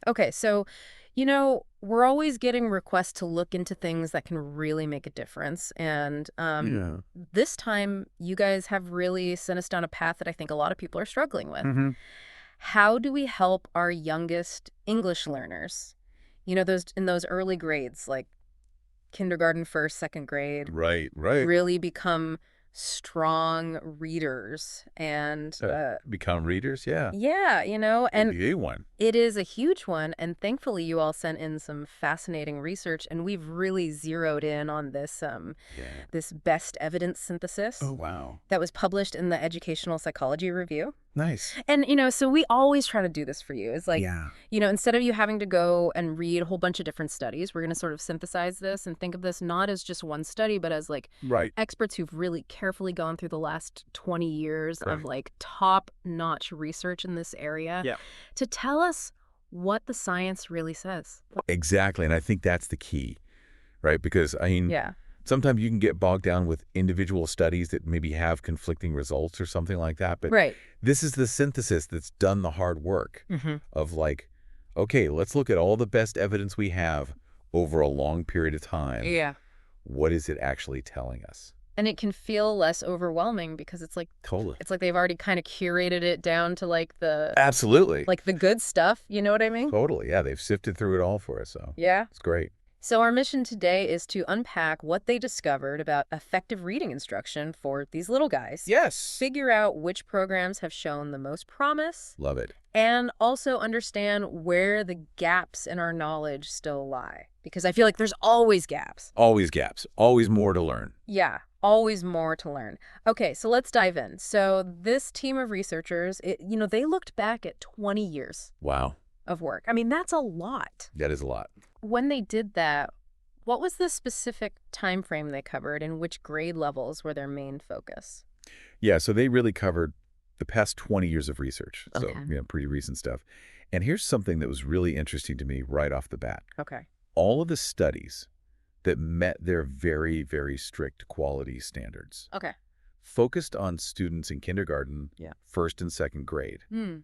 Okay, so, we're always getting requests to look into things that can really make a difference. And Yeah. this time, you guys have really sent us down a path that I think a lot of people are struggling with. Hmm. How do we help our youngest English learners? Those in those early grades, like kindergarten, first, second grade, Right, right. really become strong readers and Become readers, yeah. yeah, and ABA one. it is a huge one, and thankfully you all sent in some fascinating research, and we've really zeroed in on Yeah. this best evidence Oh, synthesis wow. that was published in the Educational Psychology Review. Nice. And, so we always try to do this for you. It's like, Yeah. instead of you having to go and read a whole bunch of different studies, we're going to sort of synthesize this and think of this not as just one study, but as like Right. experts who've really carefully gone through the last 20 years of Right. like top-notch research in this area Yeah. to tell us what the science really says. Exactly. And I think that's the key, right? Because, I mean, Yeah. sometimes you can get bogged down with individual studies that maybe have conflicting results or something like that. But Right. this is the synthesis that's done the hard work of like, okay, let's look at all the best evidence we have over a long period of time. Yeah. What is it actually telling us? And it can feel less overwhelming because Totally. it's like they've already kind of curated it down to Absolutely. like the good stuff, you know what I mean? Totally. Yeah, they've sifted through it all for us, so Yeah. it's great. So our mission today is to unpack what they discovered about effective reading instruction for these little guys. Yes. Figure out which programs have shown the most promise, Love it. and also understand where the gaps in our knowledge still lie. Because I feel like there's always gaps. Always gaps. Always more to learn. Yeah, always more to learn. Okay, so let's dive in. So this team of researchers, they looked back at 20 years Wow. of work. I mean, that's a lot. That is a lot. When they did that, what was the specific time frame they covered and which grade levels were their main focus? Yeah, so they really covered the past 20 years of research. So, Okay. pretty recent stuff. And here's something that was really interesting to me right off the bat. Okay. All of the studies that met their very, very strict quality standards Okay. focused on students in kindergarten, Yeah. first and second grade. Hmm.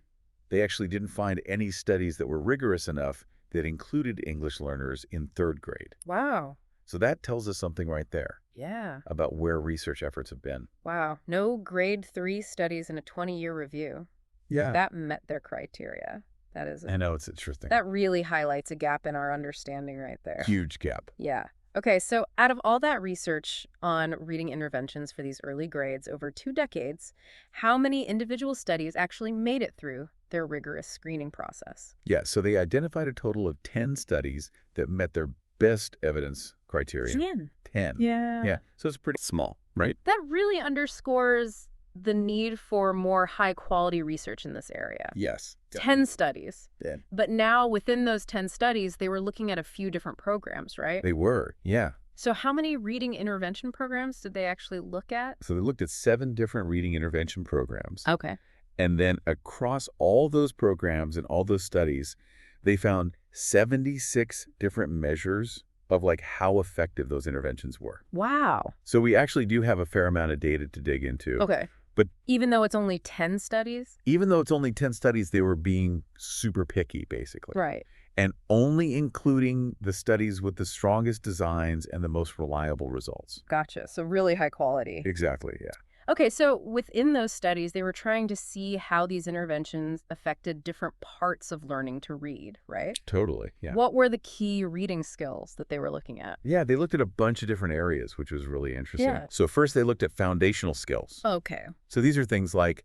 They actually didn't find any studies that were rigorous enough that included English learners in third grade. Wow. So that tells us something right there Yeah. about where research efforts have been. Wow. No grade 3 studies in a 20-year review. Yeah. That met their criteria. I know, it's interesting. That really highlights a gap in our understanding right there. Huge gap. Yeah. Okay, so out of all that research on reading interventions for these early grades over 2 decades, how many individual studies actually made it through their rigorous screening process? Yeah, so they identified a total of 10 studies that met their best evidence criteria. 10. Yeah. Yeah, so it's pretty small, right? That really underscores the need for more high-quality research in this area. Yes. 10 studies. 10. But now within those 10 studies, they were looking at a few different programs, right? They were, yeah. So how many reading intervention programs did they actually look at? So they looked at 7 different reading intervention programs. Okay. And then across all those programs and all those studies, they found 76 different measures of like how effective those interventions were. Wow. So we actually do have a fair amount of data to dig into. Okay. But even though it's only 10 studies? even though it's only 10 studies, they were being super picky, basically. Right. And only including the studies with the strongest designs and the most reliable results. Gotcha. So really high quality. Exactly, yeah. Okay, so within those studies, they were trying to see how these interventions affected different parts of learning to read, right? Totally, yeah. What were the key reading skills that they were looking at? Yeah, they looked at a bunch of different areas, which was really interesting. Yeah. So first they looked at foundational skills. Okay. So these are things like,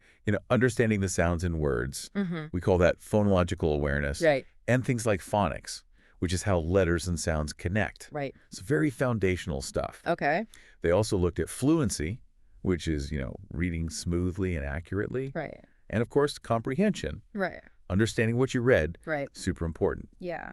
understanding the sounds in words. Mm-hmm. We call that phonological awareness. Right. And things like phonics, which is how letters and sounds connect. Right. It's very foundational stuff. Okay. They also looked at fluency, which is, reading smoothly and accurately. Right. And of course, comprehension, Right. understanding what you read, Right. super important. Yeah.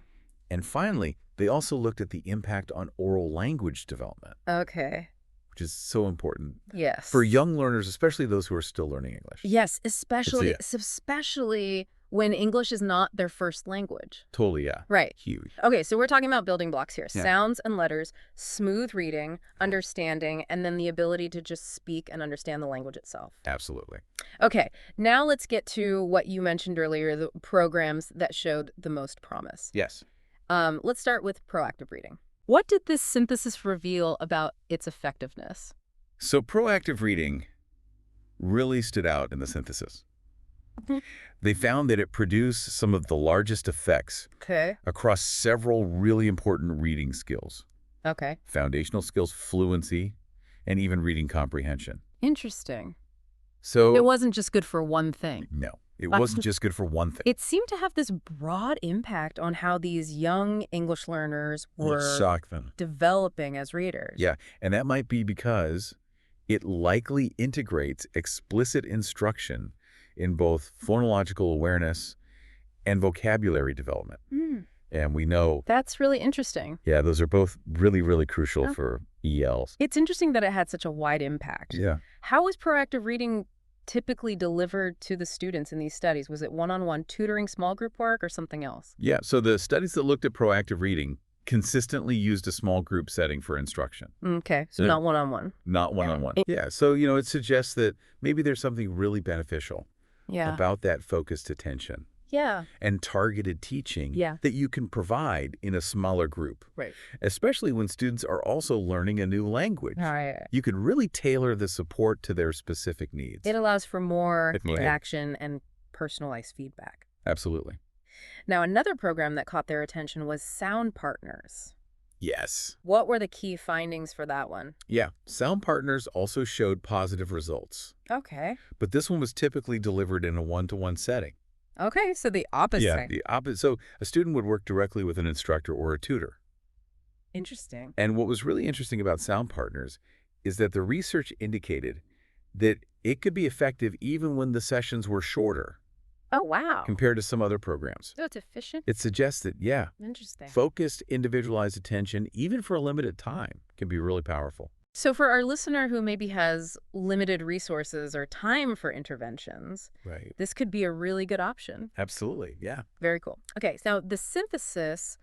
And finally, they also looked at the impact on oral language development, Okay. which is so important Yes. for young learners, especially those who are still learning English. Yes, especially It's- especially when English is not their first language. Totally, yeah. Right. Huge. Okay, so we're talking about building blocks here. Yeah. Sounds and letters, smooth reading, understanding, and then the ability to just speak and understand the language itself. Absolutely. Okay, now let's get to what you mentioned earlier, the programs that showed the most promise. Yes. Let's start with proactive reading. What did this synthesis reveal about its effectiveness? So proactive reading really stood out in the synthesis. Mhm. They found that it produced some of the largest effects Okay. across several really important reading skills. Okay. Foundational skills, fluency, and even reading comprehension. Interesting. So, It wasn't just good for one thing. no, it But- wasn't just good for one thing. It seemed to have this broad impact on how these young English learners were Shock them. developing as readers. Yeah, and that might be because it likely integrates explicit instruction in both phonological awareness and vocabulary development. Hmm. And we know, That's really interesting. yeah, those are both really, really crucial Oh. for ELs. It's interesting that it had such a wide impact. Yeah. How is proactive reading typically delivered to the students in these studies? Was it one-on-one tutoring, small group work, or something else? Yeah, so the studies that looked at proactive reading consistently used a small group setting for instruction, Okay, so Yeah. not one-on-one. not one-on-one. Yeah, so, it suggests that maybe there's something really beneficial Yeah. about that focused attention Yeah. and targeted teaching Yeah. that you can provide in a smaller group, Right. especially when students are also learning a new language. All right. You could really tailor the support to their specific needs. It allows for more Go ahead. interaction and personalized feedback. Absolutely. Now, another program that caught their attention was Sound Partners. Yes. What were the key findings for that one? Yeah, Sound Partners also showed positive results, Okay. but this one was typically delivered in a one-to-one setting. Okay, so the opposite. The opposite. So a student would work directly with an instructor or a tutor. Interesting. And what was really interesting about Sound Partners is that the research indicated that it could be effective even when the sessions were shorter Oh, wow. compared to some other programs. So it's efficient? It suggests that, yeah, Interesting. focused, individualized attention, even for a limited time, can be really powerful. So for our listener who maybe has limited resources or time for interventions, Right. this could be a really good option. Absolutely. Yeah. Very cool. Okay, so the synthesis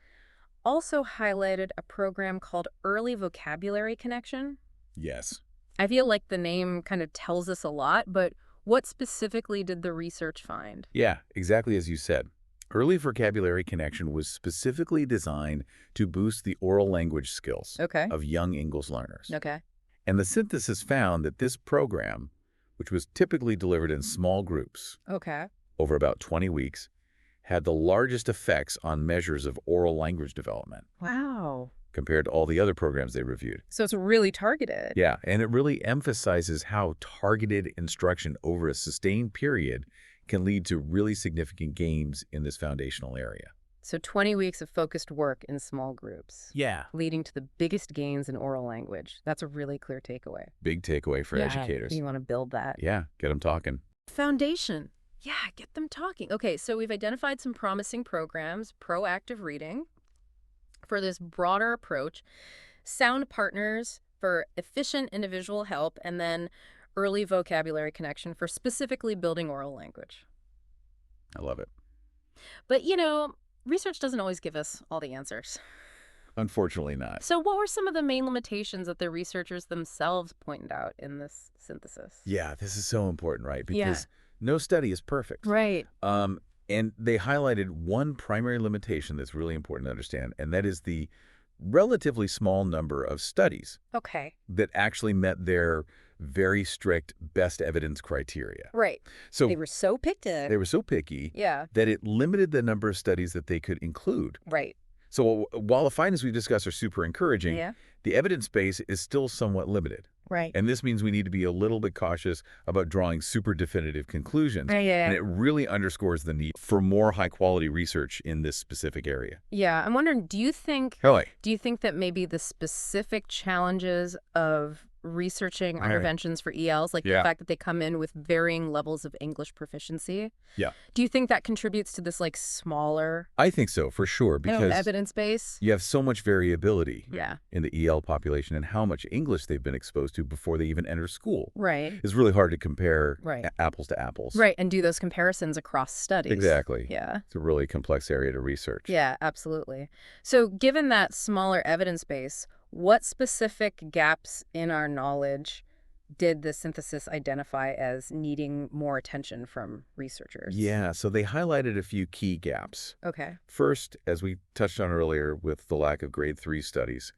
also highlighted a program called Early Vocabulary Connection. Yes. I feel like the name kind of tells us a lot, but what specifically did the research find? Yeah, exactly as you said. Early vocabulary connection was specifically designed to boost the oral language skills Okay. of young English learners. Okay. And the synthesis found that this program, which was typically delivered in small groups Okay. over about 20 weeks, had the largest effects on measures of oral language development Wow. compared to all the other programs they reviewed. So it's really targeted. Yeah, and it really emphasizes how targeted instruction over a sustained period can lead to really significant gains in this foundational area. So 20 weeks of focused work in small groups, Yeah. leading to the biggest gains in oral language. That's a really clear takeaway. Big takeaway for educators. You want to build that. Yeah, get them talking. Foundation. Yeah, get them talking. Okay, so we've identified some promising programs, proactive reading for this broader approach, Sound Partners for efficient individual help, and then Early Vocabulary Connection for specifically building oral language. I love it. But, research doesn't always give us all the answers. Unfortunately not. So what were some of the main limitations that the researchers themselves pointed out in this synthesis? Yeah, this is so important, right? Yeah. Because no study is perfect. Right. And they highlighted one primary limitation that's really important to understand, and that is the relatively small number of studies Okay. that actually met their very strict best evidence criteria. Right. So They were so picky. they were so picky Yeah. that it limited the number of studies that they could include. Right. So while the findings we discussed are super encouraging, Yeah. the evidence base is still somewhat limited. Right. And this means we need to be a little bit cautious about drawing super definitive conclusions. Yeah. And it really underscores the need for more high-quality research in this specific area. Yeah. I'm wondering, do you think Kelly. that maybe the specific challenges of researching Right. interventions for ELs, like the Yeah. fact that they come in with varying levels of English proficiency. Yeah. Do you think that contributes to this like smaller I think so, for sure, because evidence base? you have so much variability Yeah. in the EL population and how much English they've been exposed to before they even enter school. Right. It's really hard to compare Right. apples to apples. Right. And do those comparisons across studies. Exactly. Yeah. It's a really complex area to research. Yeah, absolutely. So given that smaller evidence base, what specific gaps in our knowledge did the synthesis identify as needing more attention from researchers? Yeah, so they highlighted a few key gaps. Okay. First, as we touched on earlier with the lack of grade 3 studies,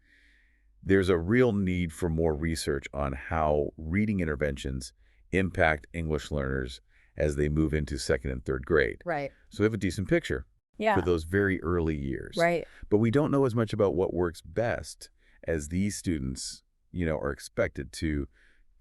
there's a real need for more research on how reading interventions impact English learners as they move into 2nd and 3rd grade. Right. So we have a decent picture Yeah. for those very early years. Right. But we don't know as much about what works best as these students, are expected to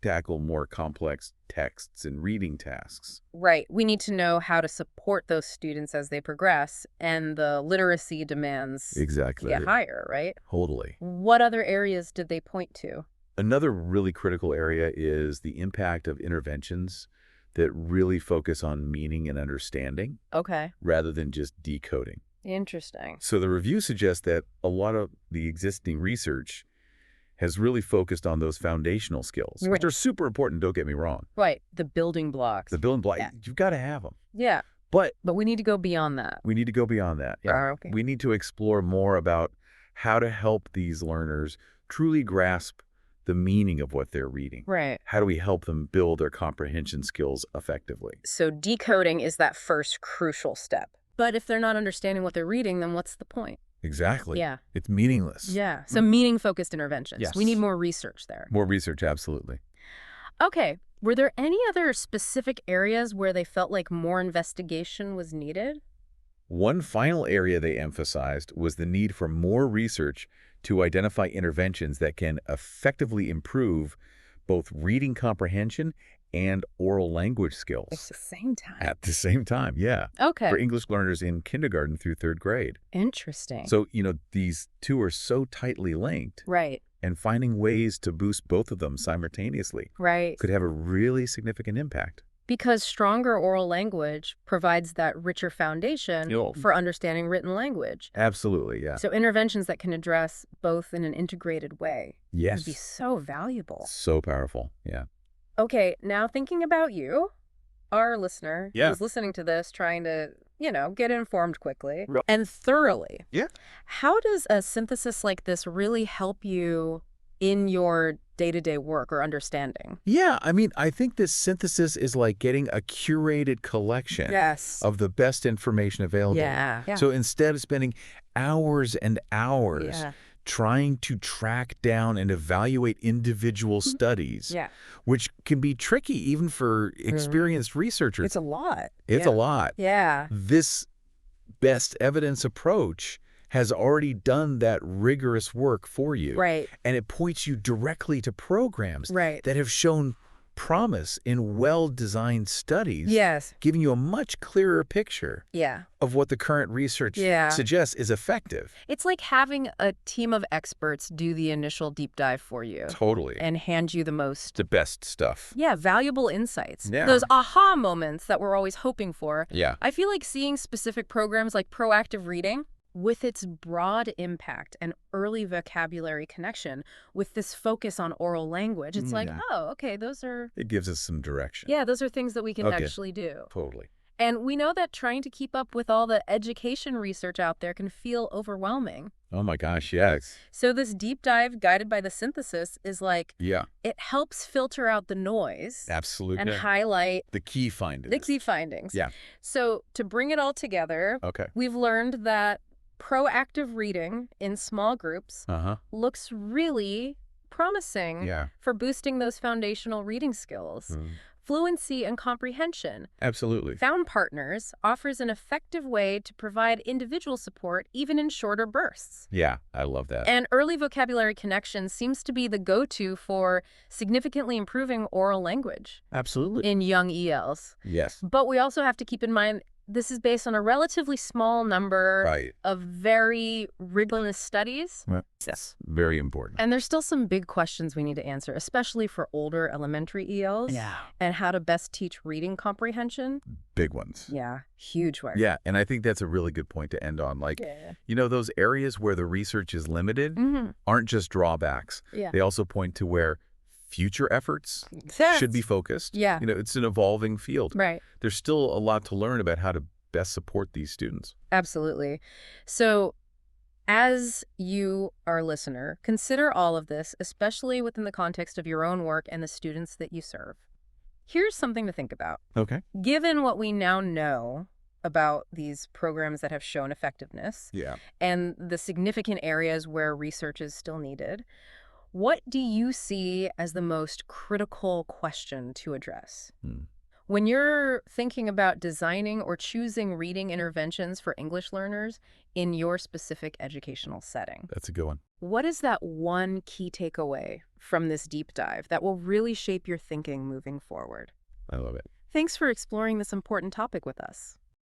tackle more complex texts and reading tasks. Right. We need to know how to support those students as they progress, and the literacy demands Exactly. get higher, right? Totally. What other areas did they point to? Another really critical area is the impact of interventions that really focus on meaning and understanding Okay. rather than just decoding. Interesting. So the review suggests that a lot of the existing research has really focused on those foundational skills, Right. which are super important, don't get me wrong. Right. The building blocks. The building block, Yeah. you've got to have them. Yeah. But But we need to go beyond that. we need to go beyond that. Okay. We need to explore more about how to help these learners truly grasp the meaning of what they're reading. Right. How do we help them build their comprehension skills effectively? So decoding is that first crucial step. But if they're not understanding what they're reading, then what's the point? Exactly. Yeah. It's meaningless. Yeah. So meaning-focused interventions. Yes. We need more research there. More research, absolutely. Okay. Were there any other specific areas where they felt like more investigation was needed? One final area they emphasized was the need for more research to identify interventions that can effectively improve both reading comprehension and oral language At skills the same time. at the same time, yeah, Okay. for English learners in kindergarten through 3rd grade. Interesting. So, these two are so tightly linked, Right. and finding ways to boost both of them simultaneously Right. could have a really significant impact. Because stronger oral language provides that richer foundation Yo. for understanding written language. Absolutely, yeah. So interventions that can address both in an integrated way would be Yes. so valuable. So powerful, yeah. Okay, now thinking about you, our listener Yeah. who's listening to this, trying to, get informed quickly Real- and thoroughly. Yeah. How does a synthesis like this really help you in your day-to-day work or understanding? Yeah, I think this synthesis is like getting a curated collection Yes. of the best information available. Yeah. So instead of spending hours and hours Yeah. trying to track down and evaluate individual studies, Yeah. which can be tricky even for experienced researchers. It's a lot. It's a lot. Yeah. This best evidence approach has already done that rigorous work for you. Right. And it points you directly to programs Right. that have shown promise in well-designed studies, Yes. giving you a much clearer picture Yeah. of what the current research Yeah. suggests is effective. It's like having a team of experts do the initial deep dive for you Totally. and hand you the most, The best stuff. valuable insights. Yeah. Those aha moments that we're always hoping for. Yeah. I feel like seeing specific programs like proactive reading, with its broad impact and early vocabulary connection, with this focus on oral language, it's like, Yeah. oh, okay, those are, It gives us some direction. those are things that we can Okay. actually do. Totally. And we know that trying to keep up with all the education research out there can feel overwhelming. Oh my gosh, yes. So this deep dive guided by the synthesis is like, Yeah, it helps filter out the noise absolutely. and highlight The key findings. the key findings. Yeah. So to bring it all together, Okay. we've learned that proactive reading in small groups Uh-huh. looks really promising Yeah. for boosting those foundational reading skills. Fluency and comprehension. Absolutely. Found Partners offers an effective way to provide individual support even in shorter bursts. Yeah, I love that. And early vocabulary connection seems to be the go-to for significantly improving oral language Absolutely. in young ELs. Yes. But we also have to keep in mind this is based on a relatively small number Right. of very rigorous studies. Well, yes. Very important. And there's still some big questions we need to answer, especially for older elementary ELs. Yeah. And how to best teach reading comprehension. Big ones. Yeah, huge work. Yeah, and I think that's a really good point to end on. Like, those areas where the research is limited aren't just drawbacks. Yeah. They also point to where future efforts should be focused. Yeah. It's an evolving field. Right. There's still a lot to learn about how to best support these students. Absolutely. So as you, our listener, consider all of this, especially within the context of your own work and the students that you serve. Here's something to think about. Okay. Given what we now know about these programs that have shown effectiveness Yeah. and the significant areas where research is still needed, what do you see as the most critical question to address? When you're thinking about designing or choosing reading interventions for English learners in your specific educational setting, That's a good one. what is that one key takeaway from this deep dive that will really shape your thinking moving forward? I love it. Thanks for exploring this important topic with us.